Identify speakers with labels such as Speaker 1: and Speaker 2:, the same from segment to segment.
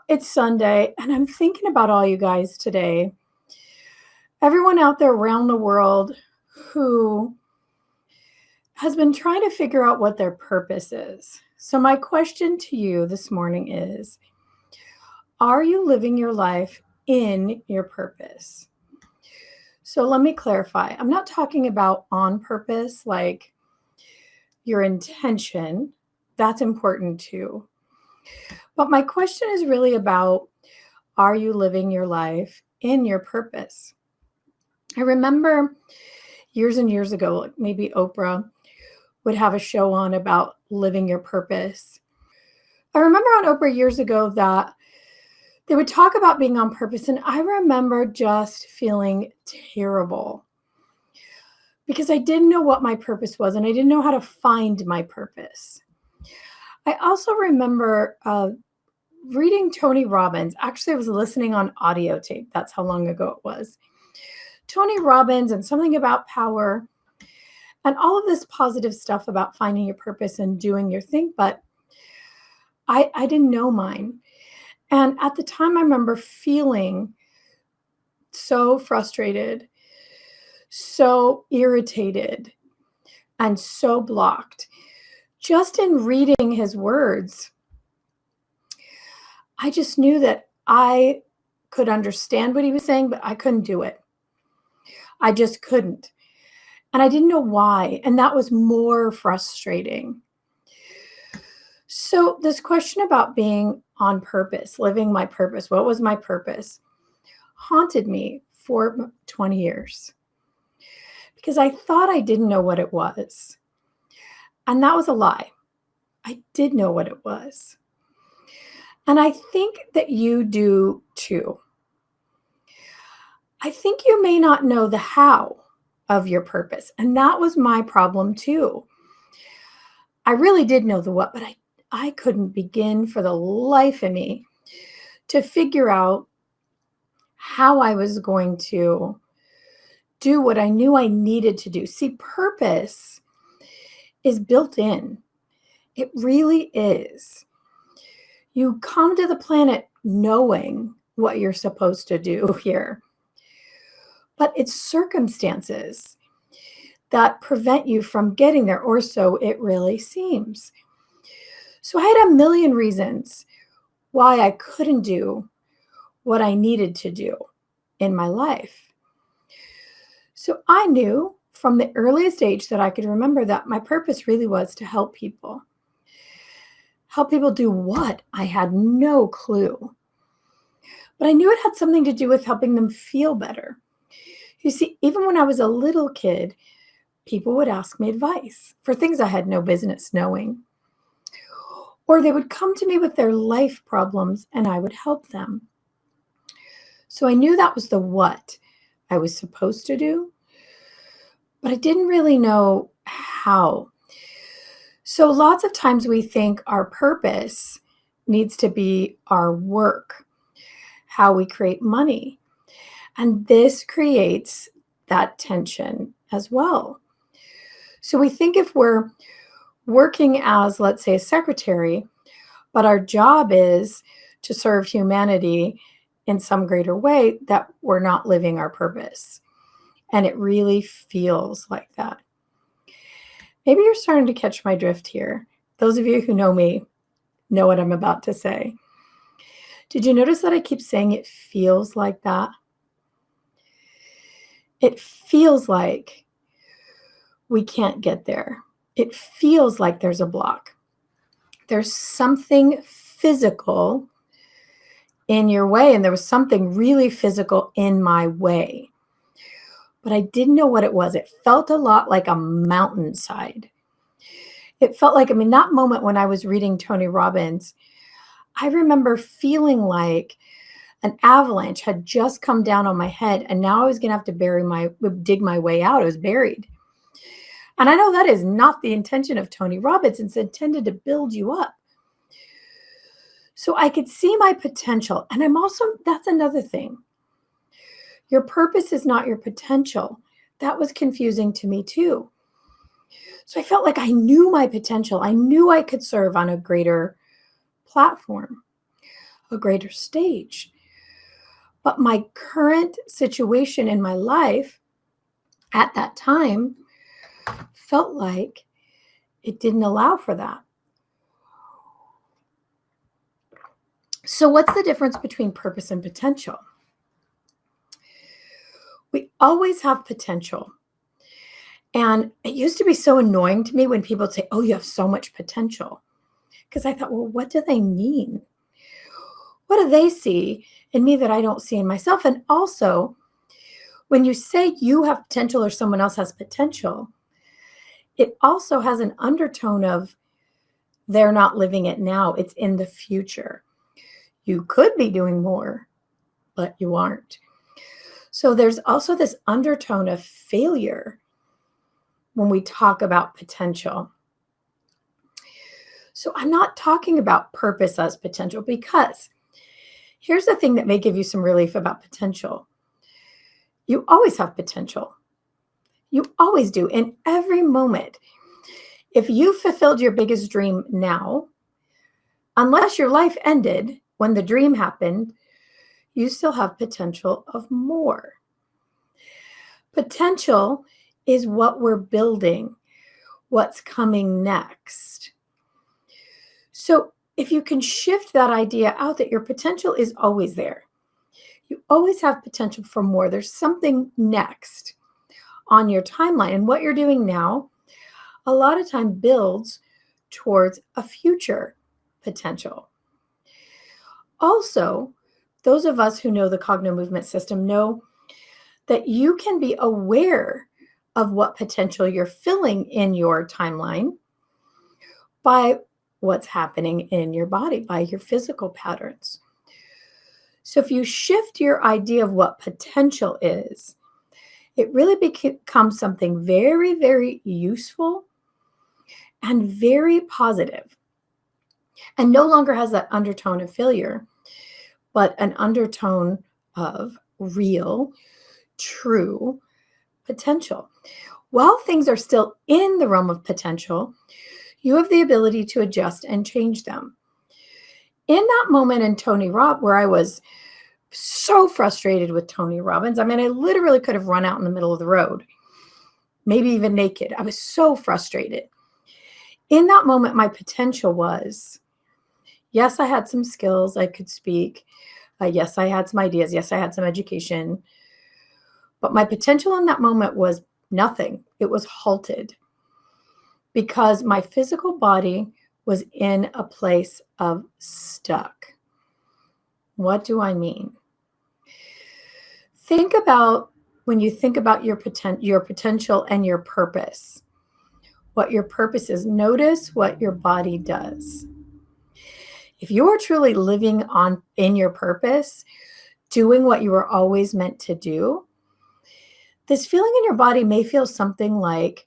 Speaker 1: It's Sunday, and I'm thinking about all you guys today. Everyone out there around the world who has been trying to figure out what their purpose is. So, my question to you this morning is: are you living your life in your purpose? So, let me clarify. I'm not talking about on purpose, like your intention. That's important too. But my question is really about: are you living your life in your purpose? I remember years and years ago, like maybe Oprah would have a show on about living your purpose. I remember on Oprah years ago that they would talk about being on purpose, and I remember just feeling terrible because I didn't know what my purpose was and I didn't know how to find my purpose. I also remember reading Tony Robbins. Actually, I was listening on audio tape. That's how long ago it was. Tony Robbins and something about power and all of this positive stuff about finding your purpose and doing your thing. But I didn't know mine. And at the time, I remember feeling so frustrated, so irritated, and so blocked. Just in reading his words, I just knew that I could understand what he was saying, but I couldn't do it. I just couldn't. And I didn't know why. And that was more frustrating. So, this question about being on purpose, living my purpose, what was my purpose, haunted me for 20 years because I thought I didn't know what it was. And that was a lie. I did know what it was. And I think that you do too. I think you may not know the how of your purpose. And that was my problem too. I really did know the what, but I couldn't begin for the life of me to figure out how I was going to do what I knew I needed to do. See, purpose is built in. It really is. You come to the planet knowing what you're supposed to do here. But it's circumstances that prevent you from getting there, or so it really seems. So I had a million reasons why I couldn't do what I needed to do in my life. So I knew from the earliest age that I could remember that my purpose really was to help people. Help people do what? I had no clue. But I knew it had something to do with helping them feel better. You see, even when I was a little kid, people would ask me advice for things I had no business knowing. Or they would come to me with their life problems and I would help them. So I knew that was the what I was supposed to do, but I didn't really know how. So lots of times we think our purpose needs to be our work, how we create money. And this creates that tension as well. So we think if we're working as, let's say, a secretary, but our job is to serve humanity in some greater way, that we're not living our purpose. And it really feels like that. Maybe you're starting to catch my drift here. Those of you who know me know what I'm about to say. Did you notice that I keep saying it feels like that? It feels like we can't get there. It feels like there's a block. There's something physical in your way, and there was something really physical in my way. But I didn't know what it was. It felt a lot like a mountainside. It felt like, that moment when I was reading Tony Robbins, I remember feeling like an avalanche had just come down on my head, and now I was going to have to dig my way out. I was buried. And I know that is not the intention of Tony Robbins. It's intended to build you up. So I could see my potential. And that's another thing. Your purpose is not your potential. That was confusing to me too. So I felt like I knew my potential. I knew I could serve on a greater platform. a greater stage. But my current situation in my life at that time felt like it didn't allow for that. So, what's the difference between purpose and potential? We always have potential. And it used to be so annoying to me when people would say, "Oh, you have so much potential." Because I thought, well, what do they mean? What do they see in me that I don't see in myself? And also, when you say you have potential or someone else has potential, it also has an undertone of they're not living it now. It's in the future. You could be doing more, but you aren't. So there's also this undertone of failure when we talk about potential. So I'm not talking about purpose as potential, because here's the thing that may give you some relief about potential. You always have potential. You always do, in every moment. If you fulfilled your biggest dream now, unless your life ended when the dream happened, you still have potential of more. Potential is what we're building, what's coming next. So if you can shift that idea out that your potential is always there, you always have potential for more. There's something next on your timeline. And what you're doing now, a lot of time builds towards a future potential. Also, those of us who know the Cognomovement system know that you can be aware of what potential you're filling in your timeline by what's happening in your body, by your physical patterns. So if you shift your idea of what potential is, it really becomes something very, very useful and very positive, and no longer has that undertone of failure, but an undertone of real, true potential. While things are still in the realm of potential, you have the ability to adjust and change them. In that moment in Tony Robbins, where I was so frustrated with Tony Robbins, I mean, I literally could have run out in the middle of the road, maybe even naked. I was so frustrated. In that moment, my potential was, yes, I had some skills, I could speak. Yes, I had some ideas. Yes, I had some education. But my potential in that moment was nothing. It was halted because my physical body was in a place of stuck. What do I mean? Think about, when you think about your potential and your purpose, what your purpose is. Notice what your body does. If you are truly living in your purpose, doing what you were always meant to do, this feeling in your body may feel something like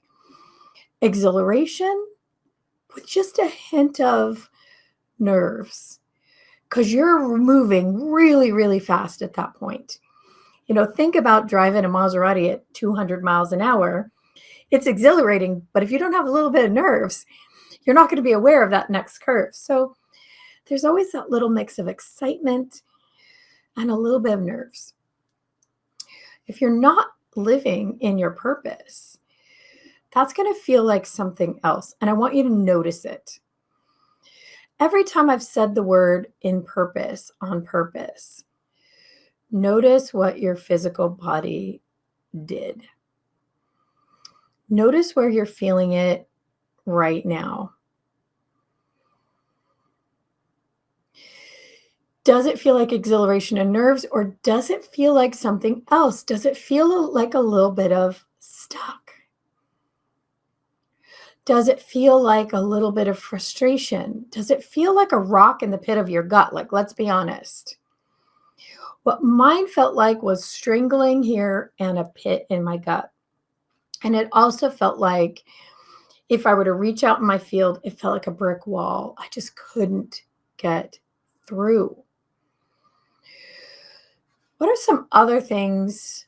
Speaker 1: exhilaration with just a hint of nerves, because you're moving really, really fast at that point. Think about driving a Maserati at 200 miles an hour. It's exhilarating, but if you don't have a little bit of nerves, you're not going to be aware of that next curve. So there's always that little mix of excitement and a little bit of nerves. If you're not living in your purpose, that's going to feel like something else. And I want you to notice it. Every time I've said the word in purpose, on purpose, notice what your physical body did. Notice where you're feeling it right now. Does it feel like exhilaration and nerves, or does it feel like something else? Does it feel like a little bit of stuck? Does it feel like a little bit of frustration? Does it feel like a rock in the pit of your gut? Like, let's be honest. What mine felt like was strangling here and a pit in my gut. And it also felt like if I were to reach out in my field, it felt like a brick wall. I just couldn't get through. What are some other things?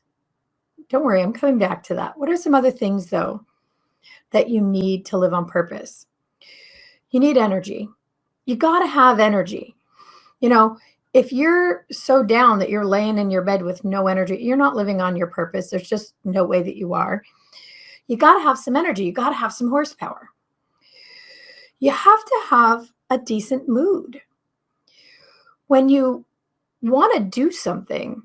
Speaker 1: Don't worry, I'm coming back to that. What are some other things, though, that you need to live on purpose? You need energy. You got to have energy. if you're so down that you're laying in your bed with no energy, you're not living on your purpose. There's just no way that you are. You got to have some energy. You got to have some horsepower. You have to have a decent mood. When you want to do something,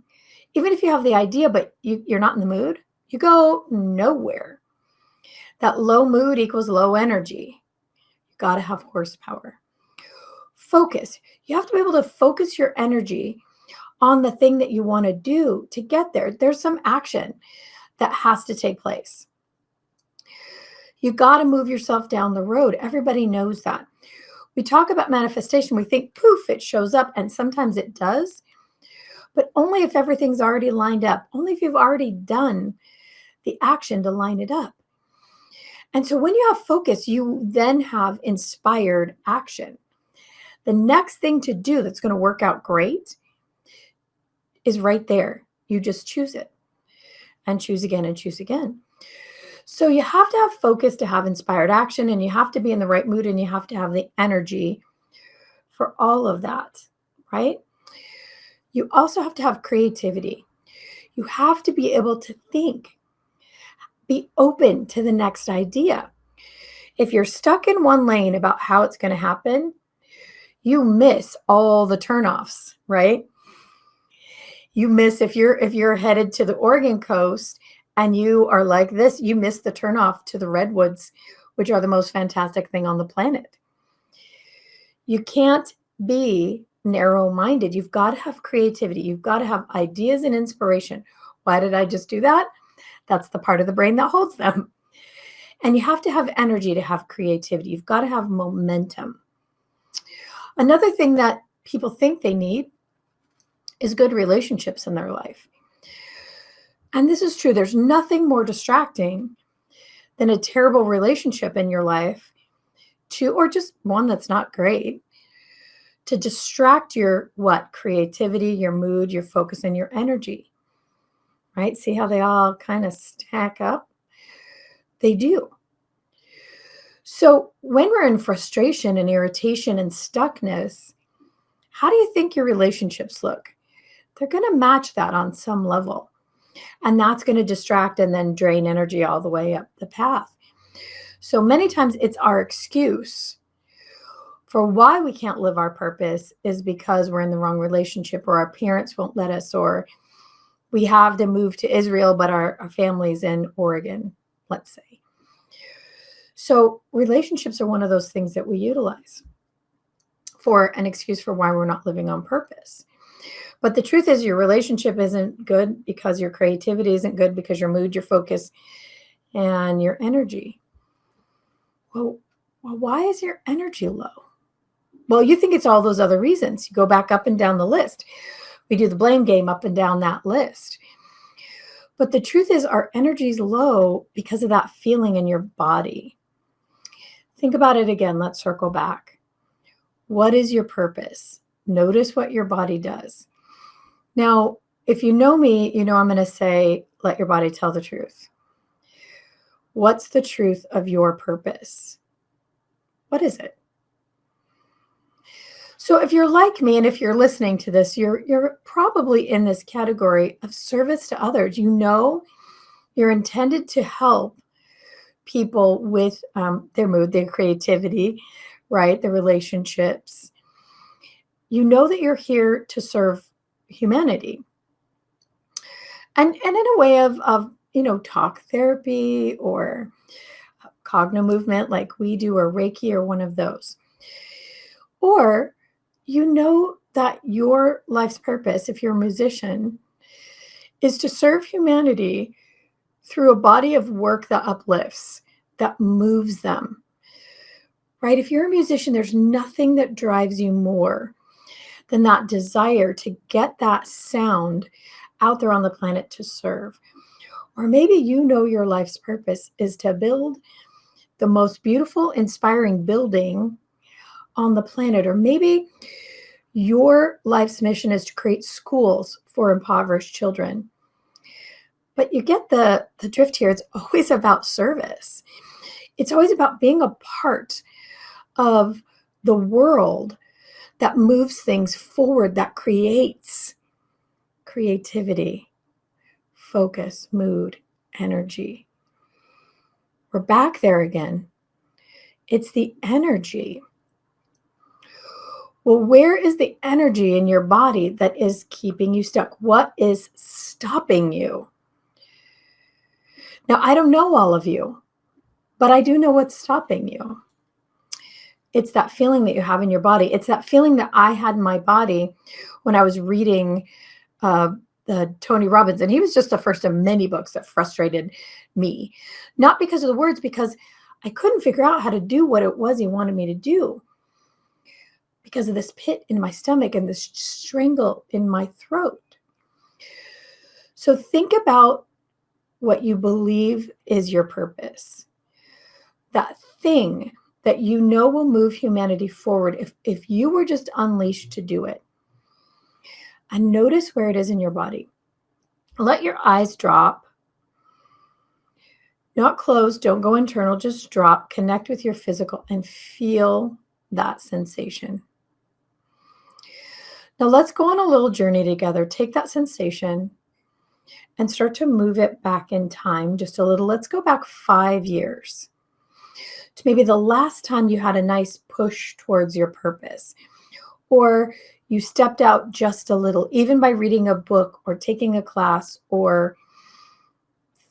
Speaker 1: even if you have the idea, but you're not in the mood, you go nowhere. That low mood equals low energy. You got to have horsepower. Focus. You have to be able to focus your energy on the thing that you want to do to get there. There's some action that has to take place. You got to move yourself down the road. Everybody knows that. We talk about manifestation. We think, poof, it shows up. And sometimes it does. But only if everything's already lined up. Only if you've already done the action to line it up. And so when you have focus, you then have inspired action. The next thing to do that's going to work out great is right there. You just choose it and choose again and choose again. So you have to have focus to have inspired action, and you have to be in the right mood, and you have to have the energy for all of that, right? You also have to have creativity. You have to be able to think, be open to the next idea. If you're stuck in one lane about how it's going to happen, you miss all the turnoffs, right? You miss if you're headed to the Oregon coast and you are like this, you miss the turnoff to the redwoods, which are the most fantastic thing on the planet. You can't be narrow-minded. You've got to have creativity. You've got to have ideas and inspiration. Why did I just do that? That's the part of the brain that holds them. And you have to have energy to have creativity. You've got to have momentum. Another thing that people think they need is good relationships in their life. And this is true. There's nothing more distracting than a terrible relationship in your life, or just one that's not great, to distract your creativity, your mood, your focus, and your energy. Right? See how they all kind of stack up? They do. So when we're in frustration and irritation and stuckness, how do you think your relationships look? They're going to match that on some level. And that's going to distract and then drain energy all the way up the path. So many times it's our excuse for why we can't live our purpose is because we're in the wrong relationship, or our parents won't let us, or we have to move to Israel, but our family's in Oregon, let's say. So relationships are one of those things that we utilize for an excuse for why we're not living on purpose. But the truth is, your relationship isn't good because your creativity isn't good, because your mood, your focus, and your energy. Well, why is your energy low? Well, you think it's all those other reasons. You go back up and down the list. We do the blame game up and down that list. But the truth is, our energy is low because of that feeling in your body. Think about it again. Let's circle back. What is your purpose? Notice what your body does. Now, if you know me, you know I'm going to say, let your body tell the truth. What's the truth of your purpose? What is it? So if you're like me, and if you're listening to this, you're probably in this category of service to others. You know you're intended to help people with their mood, their creativity, right? Their relationships. You know that you're here to serve humanity. And in a way of talk therapy or Cognomovement like we do, or Reiki, or one of those. Or you know that your life's purpose, if you're a musician, is to serve humanity through a body of work that uplifts, that moves them, right? If you're a musician, there's nothing that drives you more than that desire to get that sound out there on the planet to serve. Or maybe you know your life's purpose is to build the most beautiful, inspiring building on the planet. Or maybe your life's mission is to create schools for impoverished children. But you get the drift here. It's always about service. It's always about being a part of the world that moves things forward, that creates creativity, focus, mood, energy. We're back there again. It's the energy. Well, where is the energy in your body that is keeping you stuck? What is stopping you? Now, I don't know all of you, but I do know what's stopping you. It's that feeling that you have in your body. It's that feeling that I had in my body when I was reading the Tony Robbins, and he was just the first of many books that frustrated me. Not because of the words, because I couldn't figure out how to do what it was he wanted me to do because of this pit in my stomach and this strangle in my throat. So think about what you believe is your purpose. That thing that you know will move humanity forward if you were just unleashed to do it. And notice where it is in your body. Let your eyes drop. Not closed, don't go internal, just drop. Connect with your physical and feel that sensation. Now let's go on a little journey together. Take that sensation and start to move it back in time just a little. Let's go back 5 years to maybe the last time you had a nice push towards your purpose, or you stepped out just a little, even by reading a book or taking a class or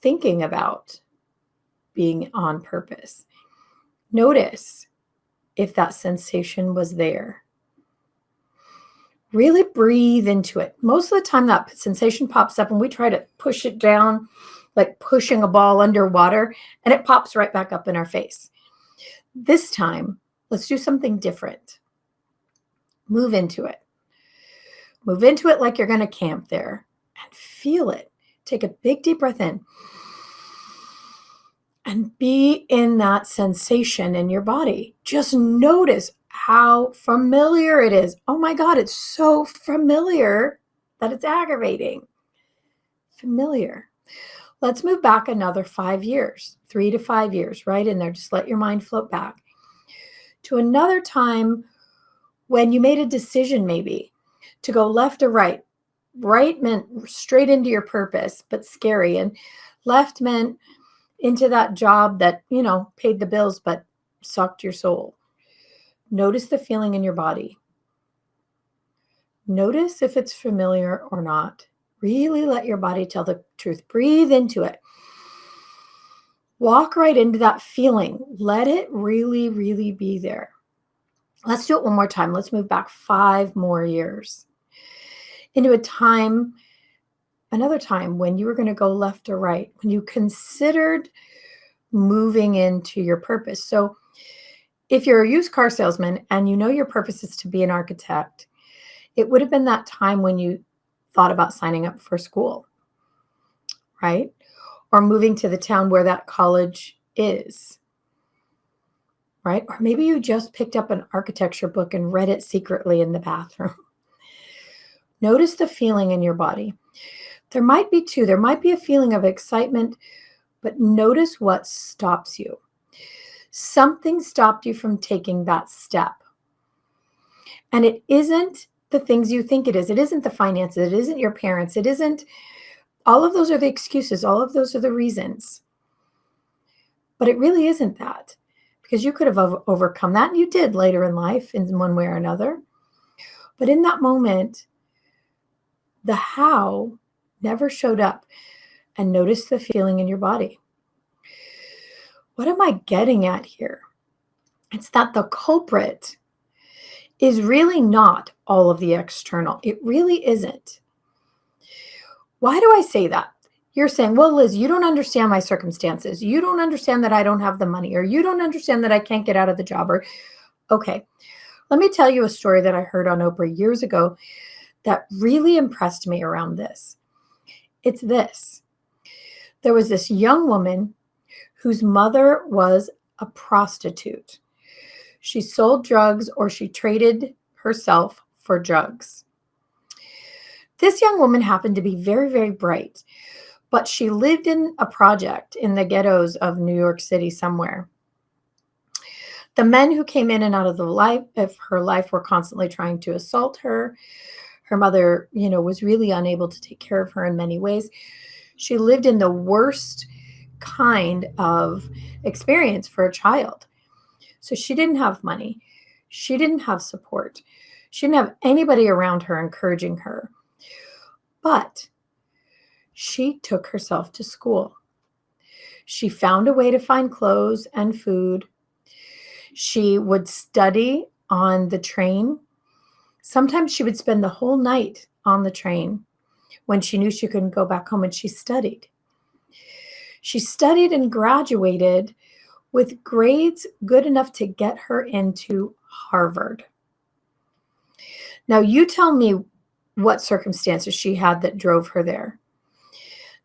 Speaker 1: thinking about being on purpose. Notice if that sensation was there. Really breathe into it. Most of the time that sensation pops up and we try to push it down like pushing a ball underwater, and it pops right back up in our face. This time, let's do something different. Move into it. Move into it like you're going to camp there and feel it. Take a big deep breath in and be in that sensation in your body. Just notice how familiar it is. Oh my God, it's so familiar that it's aggravating. Familiar. Let's move back another 5 years, 3 to 5 years, right in there. Just let your mind float back to another time when you made a decision maybe to go left or right. Right meant straight into your purpose, but scary. And left meant into that job that, paid the bills, but sucked your soul. Notice the feeling in your body. Notice if it's familiar or not. Really let your body tell the truth. Breathe into it. Walk right into that feeling. Let it really, really be there. Let's do it one more time. Let's move back 5 more years into another time when you were going to go left or right, when you considered moving into your purpose. So if you're a used car salesman and your purpose is to be an architect, it would have been that time when you thought about signing up for school, right? Or moving to the town where that college is, right? Or maybe you just picked up an architecture book and read it secretly in the bathroom. Notice the feeling in your body. There might be two. There might be a feeling of excitement, but notice what stops you. Something stopped you from taking that step. And it isn't the things you think it is. It isn't the finances. It isn't your parents. It isn't. All of those are the excuses. All of those are the reasons. But it really isn't that, because you could have overcome that, and you did later in life in one way or another. But in that moment, the how never showed up. And notice the feeling in your body. What am I getting at here? It's that the culprit is really not all of the external. It really isn't. Why do I say that? You're saying, well, Liz, you don't understand my circumstances. You don't understand that I don't have the money, or you don't understand that I can't get out of the job. Or, okay, let me tell you a story that I heard on Oprah years ago that really impressed me around this. It's this. There was this young woman whose mother was a prostitute. She sold drugs, or she traded herself for drugs. This young woman happened to be very, very bright, but she lived in a project in the ghettos of New York City somewhere. The men who came in and out of her life were constantly trying to assault her. Her mother, was really unable to take care of her in many ways. She lived in the worst kind of experience for a child. So she didn't have money. She didn't have support. She didn't have anybody around her encouraging her. But she took herself to school. She found a way to find clothes and food. She would study on the train. Sometimes she would spend the whole night on the train when she knew she couldn't go back home, and she studied. She studied and graduated with grades good enough to get her into Harvard. Now, you tell me what circumstances she had that drove her there.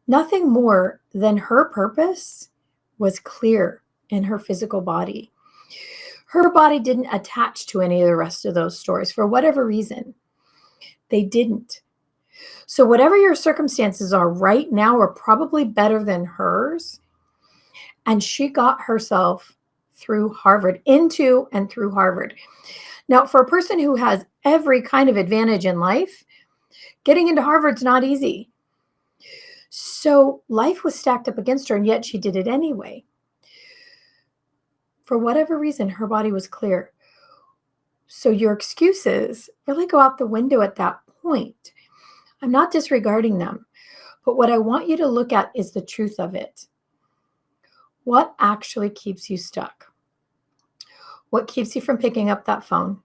Speaker 1: Nothing more than her purpose was clear in her physical body. Her body didn't attach to any of the rest of those stories for whatever reason. They didn't. So whatever your circumstances are right now are probably better than hers. And she got herself through Harvard, into and through Harvard. Now, for a person who has every kind of advantage in life, getting into Harvard's not easy. So life was stacked up against her, and yet she did it anyway. For whatever reason, her body was clear. So your excuses really go out the window at that point. I'm not disregarding them, but what I want you to look at is the truth of it. What actually keeps you stuck? What keeps you from picking up that phone?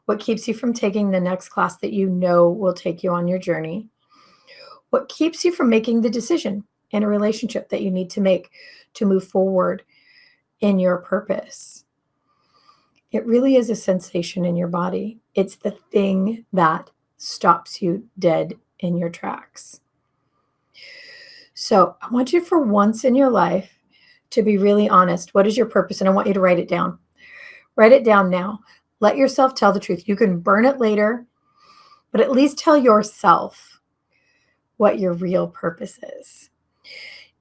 Speaker 1: What keeps you from taking the next class that you know will take you on your journey? What keeps you from making the decision in a relationship that you need to make to move forward in your purpose? It really is a sensation in your body. It's the thing that stops you dead in your tracks. So I want you, for once in your life, to be really honest. What is your purpose? And I want you to write it down. Write it down now. Let yourself tell the truth. You can burn it later, but at least tell yourself what your real purpose is.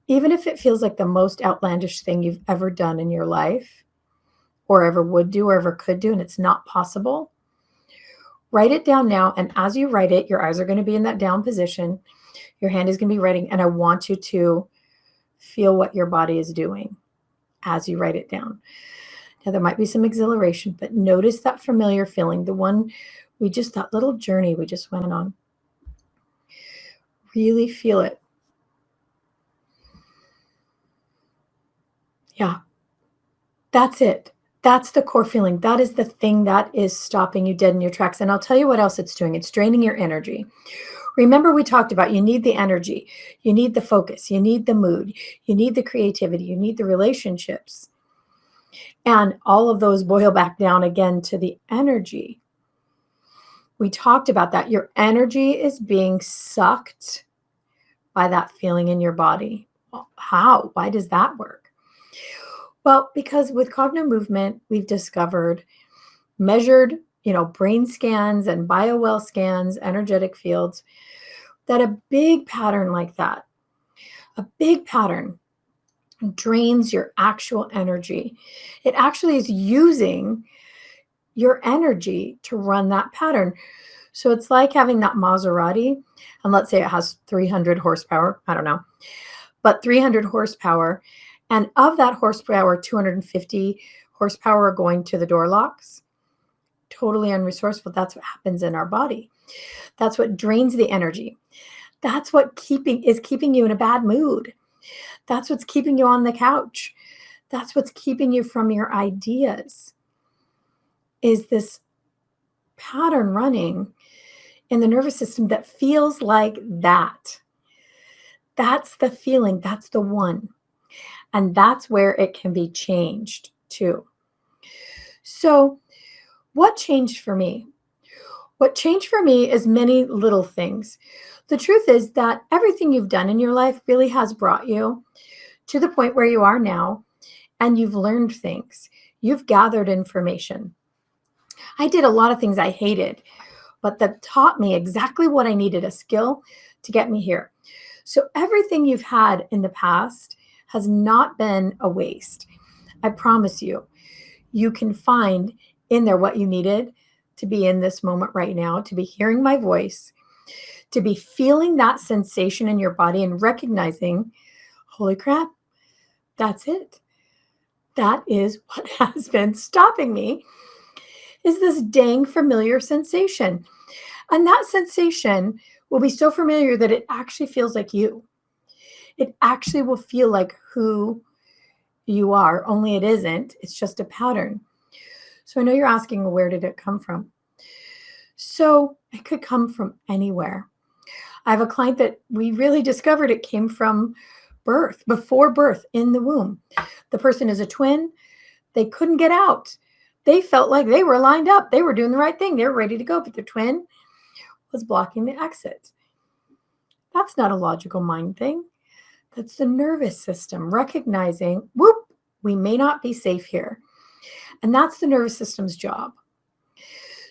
Speaker 1: Even if it feels like the most outlandish thing you've ever done in your life, or ever would do, or ever could do, and it's not possible, write it down now. And as you write it, your eyes are going to be in that down position. Your hand is going to be writing, and I want you to feel what your body is doing as you write it down. Now, there might be some exhilaration, but notice that familiar feeling, the one that little journey we just went on. Really feel it. Yeah, that's it. That's the core feeling. That is the thing that is stopping you dead in your tracks. And I'll tell you what else it's doing. It's draining your energy. Remember, we talked about you need the energy, you need the focus, you need the mood, you need the creativity, you need the relationships. And all of those boil back down again to the energy. We talked about that. Your energy is being sucked by that feeling in your body. Well, how? Why does that work? Well, because with Cognomovement, we've discovered, measured, brain scans and biowell scans, energetic fields, that a big pattern like that, a big pattern drains your actual energy. It actually is using your energy to run that pattern. So it's like having that Maserati, and let's say it has 300 horsepower, I don't know, but 300 horsepower. And of that horsepower, 250 horsepower are going to the door locks. Totally unresourceful. That's what happens in our body. That's what drains the energy. That's what is keeping you in a bad mood. That's what's keeping you on the couch. That's what's keeping you from your ideas. Is this pattern running in the nervous system that feels like that? That's the feeling. That's the one. And that's where it can be changed too. So what changed for me? What changed for me is many little things. The truth is that everything you've done in your life really has brought you to the point where you are now, and you've learned things. You've gathered information. I did a lot of things I hated, but that taught me exactly what I needed, a skill to get me here. So everything you've had in the past has not been a waste. I promise you. you can find in there what you needed to be in this moment right now, to be hearing my voice, to be feeling that sensation in your body and recognizing, holy crap, that's it. That is what has been stopping me, is this dang familiar sensation. And that sensation will be so familiar that it actually feels like you. It actually will feel like who you are, only it isn't. It's just a pattern. So I know you're asking, well, where did it come from? So it could come from anywhere. I have a client that we really discovered it came from birth, before birth, in the womb. The person is a twin. They couldn't get out. They felt like they were lined up. They were doing the right thing. They were ready to go, but the twin was blocking the exit. That's not a logical mind thing. That's the nervous system recognizing, whoop, we may not be safe here. And that's the nervous system's job.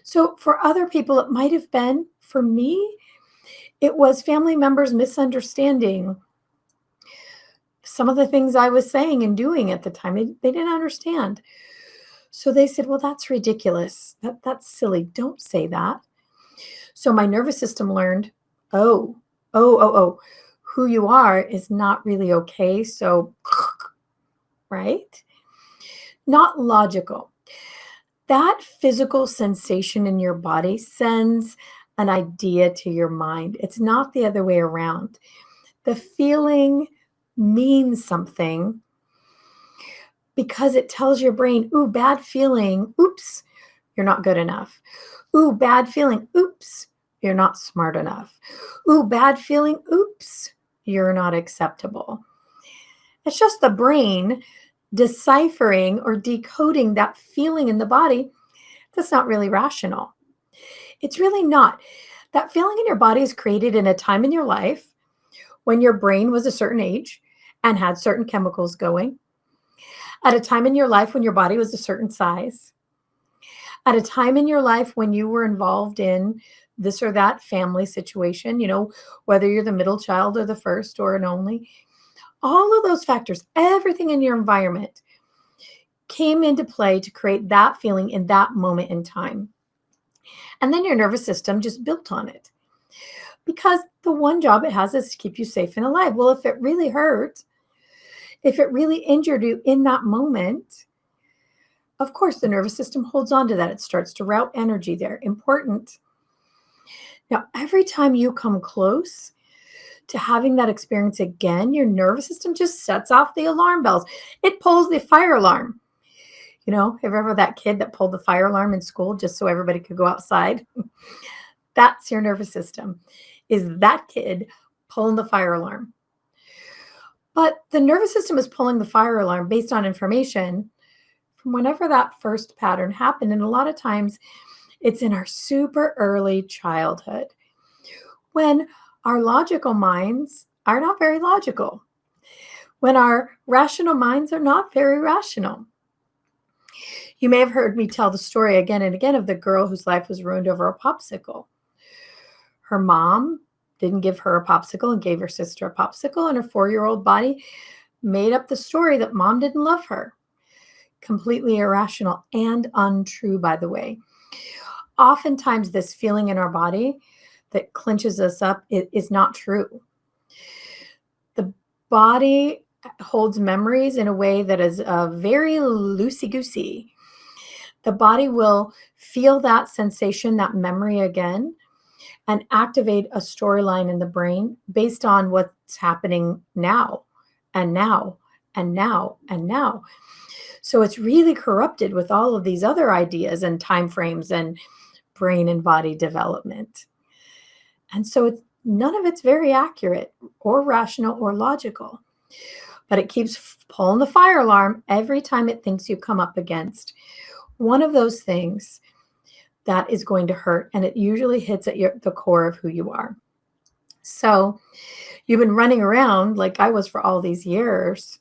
Speaker 1: So for other people, it might have been, for me, it was family members misunderstanding some of the things I was saying and doing at the time. They didn't understand. So they said, well, that's ridiculous. That's silly. Don't say that. So my nervous system learned, oh, who you are is not really okay. So, right? Not logical. That physical sensation in your body sends an idea to your mind. It's not the other way around. The feeling means something because it tells your brain, ooh, bad feeling, oops, you're not good enough. Ooh, bad feeling, oops, you're not smart enough. Ooh, bad feeling, oops, you're not acceptable. It's just the brain deciphering or decoding that feeling in the body that's not really rational. It's really not. That feeling in your body is created in a time in your life when your brain was a certain age and had certain chemicals going, at a time in your life when your body was a certain size, at a time in your life when you were involved in this or that family situation, whether you're the middle child or the first or an only, all of those factors, everything in your environment came into play to create that feeling in that moment in time. And then your nervous system just built on it. Because the one job it has is to keep you safe and alive. Well, if it really hurt, if it really injured you in that moment, of course, the nervous system holds on to that. It starts to route energy there. Important. Now, every time you come close to having that experience again, your nervous system just sets off the alarm bells. It pulls the fire alarm. Have you ever that kid that pulled the fire alarm in school just so everybody could go outside? That's your nervous system, is that kid pulling the fire alarm. But the nervous system is pulling the fire alarm based on information from whenever that first pattern happened. And a lot of times it's in our super early childhood when our logical minds are not very logical, when our rational minds are not very rational. You may have heard me tell the story again and again of the girl whose life was ruined over a popsicle. Her mom didn't give her a popsicle and gave her sister a popsicle, and her 4-year-old body made up the story that mom didn't love her. Completely irrational and untrue, by the way. Oftentimes, this feeling in our body that clinches us up is not true. The body holds memories in a way that is very loosey-goosey. The body will feel that sensation, that memory again, and activate a storyline in the brain based on what's happening now and now and now and now. So it's really corrupted with all of these other ideas and timeframes and brain and body development. And so none of it's very accurate or rational or logical, but it keeps pulling the fire alarm every time it thinks you come up against one of those things that is going to hurt. And it usually hits at the core of who you are. So you've been running around like I was for all these years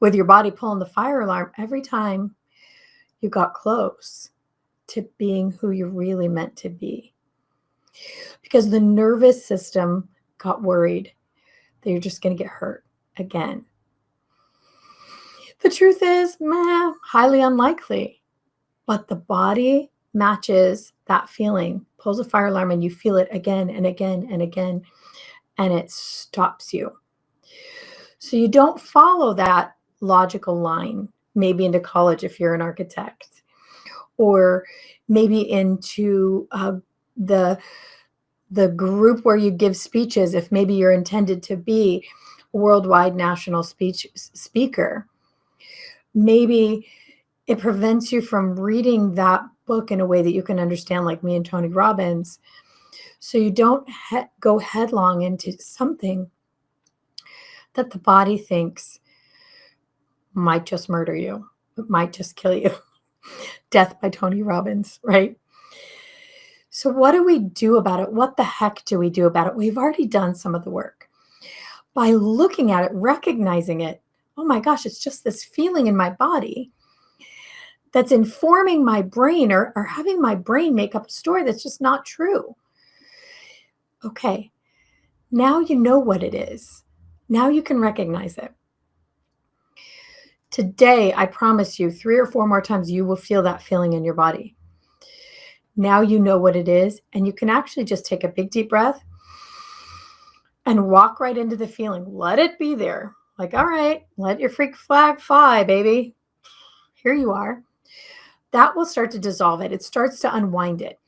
Speaker 1: with your body pulling the fire alarm every time you got close to being who you're really meant to be. Because the nervous system got worried that you're just going to get hurt again. The truth is, meh, highly unlikely. But the body matches that feeling, pulls a fire alarm, and you feel it again and again and again, and it stops you. So you don't follow that logical line, maybe into college if you're an architect, or maybe into the group where you give speeches if maybe you're intended to be a worldwide national speaker. Maybe it prevents you from reading that book in a way that you can understand, like me and Tony Robbins, so you don't go headlong into something that the body thinks might just murder you, it might just kill you. Death by Tony Robbins, right? So what do we do about it? What the heck do we do about it? We've already done some of the work. By looking at it, recognizing it, oh my gosh, it's just this feeling in my body that's informing my brain or having my brain make up a story that's just not true. Okay, now you know what it is. Now you can recognize it. Today, I promise you, 3 or 4 more times, you will feel that feeling in your body. Now you know what it is, and you can actually just take a big deep breath and walk right into the feeling. Let it be there. Like, all right, let your freak flag fly, baby. Here you are. That will start to dissolve it. It starts to unwind it.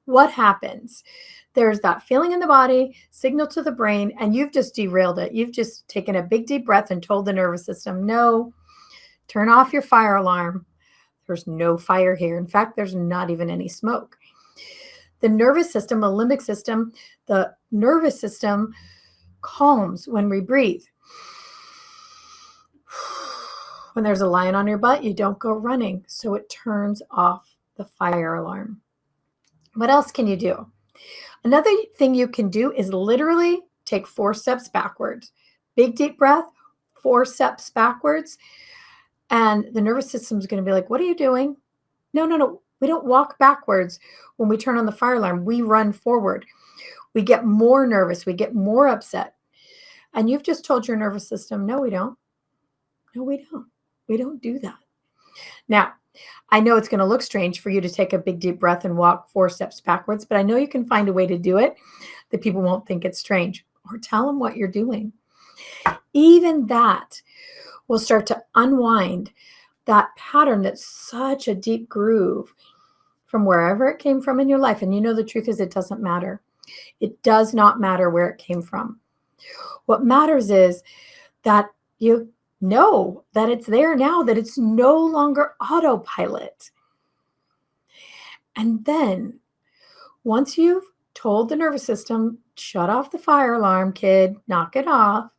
Speaker 1: What happens? There's that feeling in the body, signal to the brain, and you've just derailed it. You've just taken a big deep breath and told the nervous system, no, turn off your fire alarm. There's no fire here. In fact, there's not even any smoke. The nervous system, the limbic system, the nervous system calms when we breathe. When there's a lion on your butt, you don't go running. So it turns off the fire alarm. What else can you do? Another thing you can do is literally take 4 steps backwards. Big deep breath, 4 steps backwards. And the nervous system is going to be like, what are you doing? No. We don't walk backwards when we turn on the fire alarm. We run forward. We get more nervous. We get more upset. And you've just told your nervous system, no, we don't. No, we don't. We don't do that. Now, I know it's going to look strange for you to take a big deep breath and walk 4 steps backwards, but I know you can find a way to do it that people won't think it's strange, or tell them what you're doing. Even that will start to unwind that pattern that's such a deep groove from wherever it came from in your life. And you know, the truth is, it doesn't matter. It does not matter where it came from. What matters is that you know that it's there now, that it's no longer autopilot. And then once you've told the nervous system, shut off the fire alarm, kid, knock it off,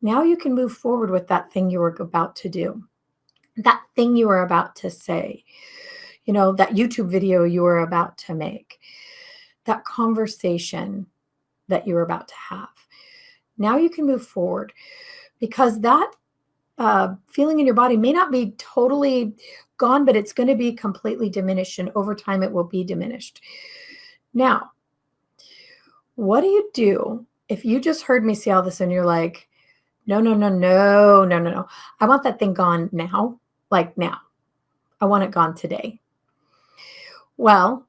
Speaker 1: now you can move forward with that thing you were about to do, that thing you were about to say, you know, that YouTube video you were about to make, that conversation that you were about to have. Now you can move forward, because that feeling in your body may not be totally gone, but it's going to be completely diminished, and over time it will be diminished. Now, what do you do if you just heard me say all this and you're like, no. I want that thing gone now, like now. I want it gone today. Well,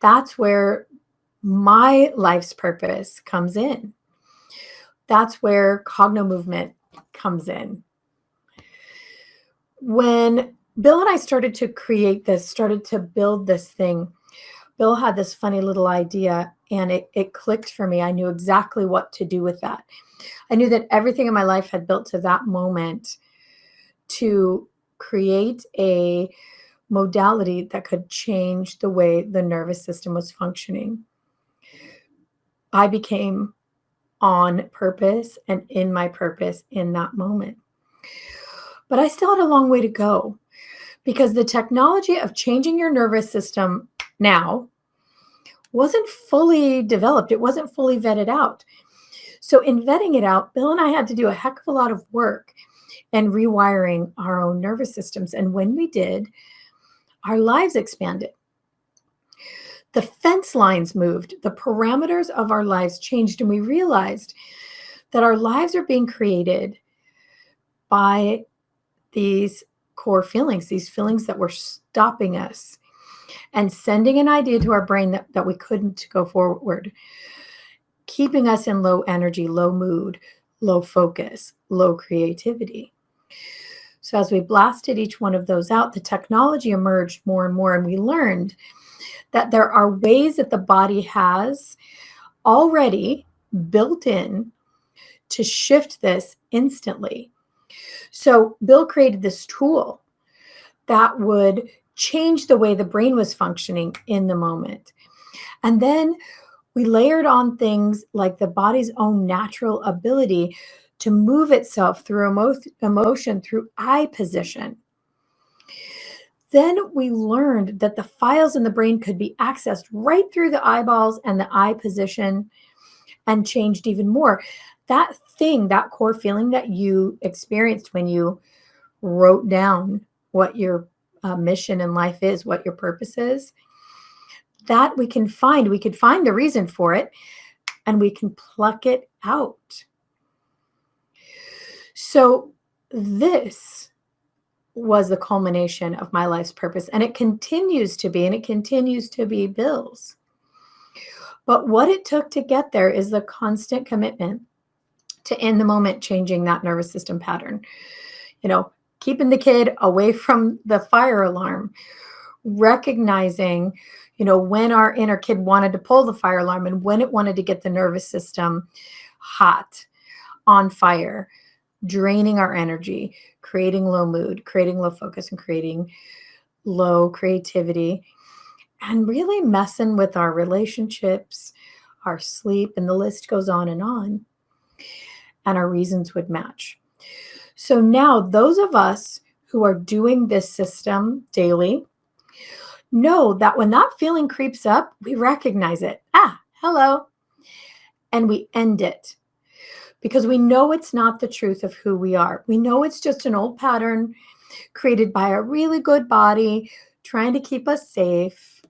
Speaker 1: that's where my life's purpose comes in. That's where Cognomovement comes in. When Bill and I started to create this, started to build this thing, Bill had this funny little idea, and it clicked for me. I knew exactly what to do with that. I knew that everything in my life had built to that moment to create a modality that could change the way the nervous system was functioning. I became on purpose and in my purpose in that moment. But I still had a long way to go, because the technology of changing your nervous system now wasn't fully developed. It wasn't fully vetted out. So in vetting it out, Bill and I had to do a heck of a lot of work and rewiring our own nervous systems. And when we did, our lives expanded. The fence lines moved, the parameters of our lives changed, and we realized that our lives are being created by these core feelings, these feelings that were stopping us, and sending an idea to our brain that we couldn't go forward, keeping us in low energy, low mood, low focus, low creativity. So as we blasted each one of those out, the technology emerged more and more, and we learned that there are ways that the body has already built in to shift this instantly. So Bill created this tool that would change the way the brain was functioning in the moment. And then we layered on things like the body's own natural ability to move itself through emotion through eye position. Then we learned that the files in the brain could be accessed right through the eyeballs and the eye position and changed even more. That thing, that core feeling that you experienced when you wrote down what your mission in life is, what your purpose is, that we could find the reason for it, and we can pluck it out. So this was the culmination of my life's purpose, and it continues to be Bill's. But what it took to get there is the constant commitment to, in the moment, changing that nervous system pattern. Keeping the kid away from the fire alarm, recognizing, when our inner kid wanted to pull the fire alarm and when it wanted to get the nervous system hot, on fire, draining our energy, creating low mood, creating low focus, and creating low creativity, and really messing with our relationships, our sleep, and the list goes on, and our reasons would match. So now those of us who are doing this system daily know that when that feeling creeps up, we recognize it. Hello. And we end it because we know it's not the truth of who we are. We know it's just an old pattern created by a really good body trying to keep us safe,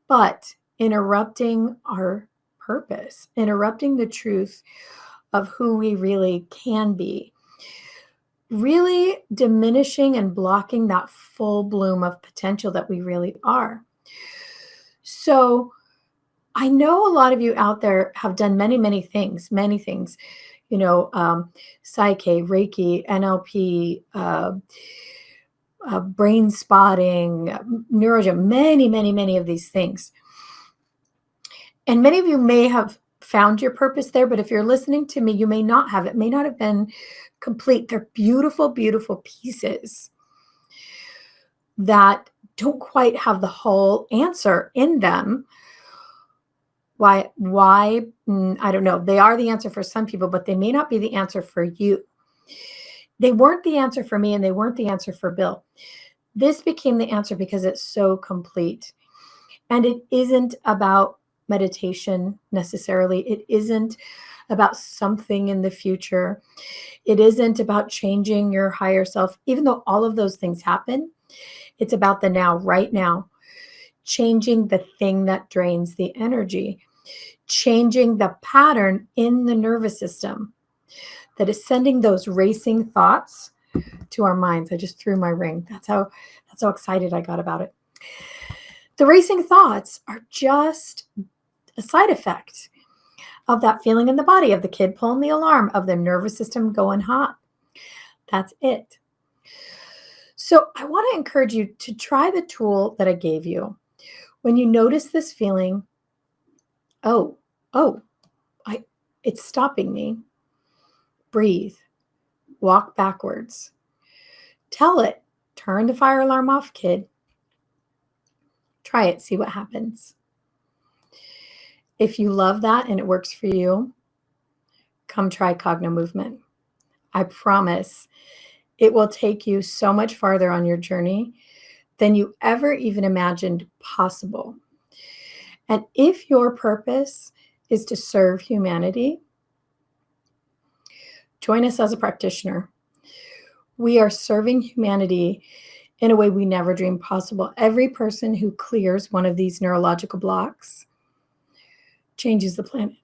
Speaker 1: but interrupting our purpose, interrupting the truth of who we really can be, really diminishing and blocking that full bloom of potential that we really are. So I know a lot of you out there have done many things, Psyche, Reiki, NLP, brain spotting, neurogym, many of these things. And many of you may have found your purpose there, but if you're listening to me, you may not have. It may not have been complete. They're beautiful pieces that don't quite have the whole answer in them. Why? I don't know. They are the answer for some people, but they may not be the answer for you. They weren't the answer for me, and they weren't the answer for Bill. This became the answer because it's so complete. And it isn't about meditation necessarily. It isn't about something in the future. It isn't about changing your higher self, even though all of those things happen. It's about the now, right now, changing the thing that drains the energy, changing the pattern in the nervous system that is sending those racing thoughts to our minds. I just threw my ring. That's how excited I got about it. The racing thoughts are just a side effect of that feeling in the body, of the kid pulling the alarm, of the nervous system going hot. That's it. So I want to encourage you to try the tool that I gave you. When you notice this feeling, it's stopping me. Breathe. Walk backwards. Tell it, turn the fire alarm off, kid. Try it, see what happens. If you love that and it works for you, come try Cognomovement. I promise it will take you so much farther on your journey than you ever even imagined possible. And if your purpose is to serve humanity, join us as a practitioner. We are serving humanity in a way we never dreamed possible. Every person who clears one of these neurological blocks changes the planet.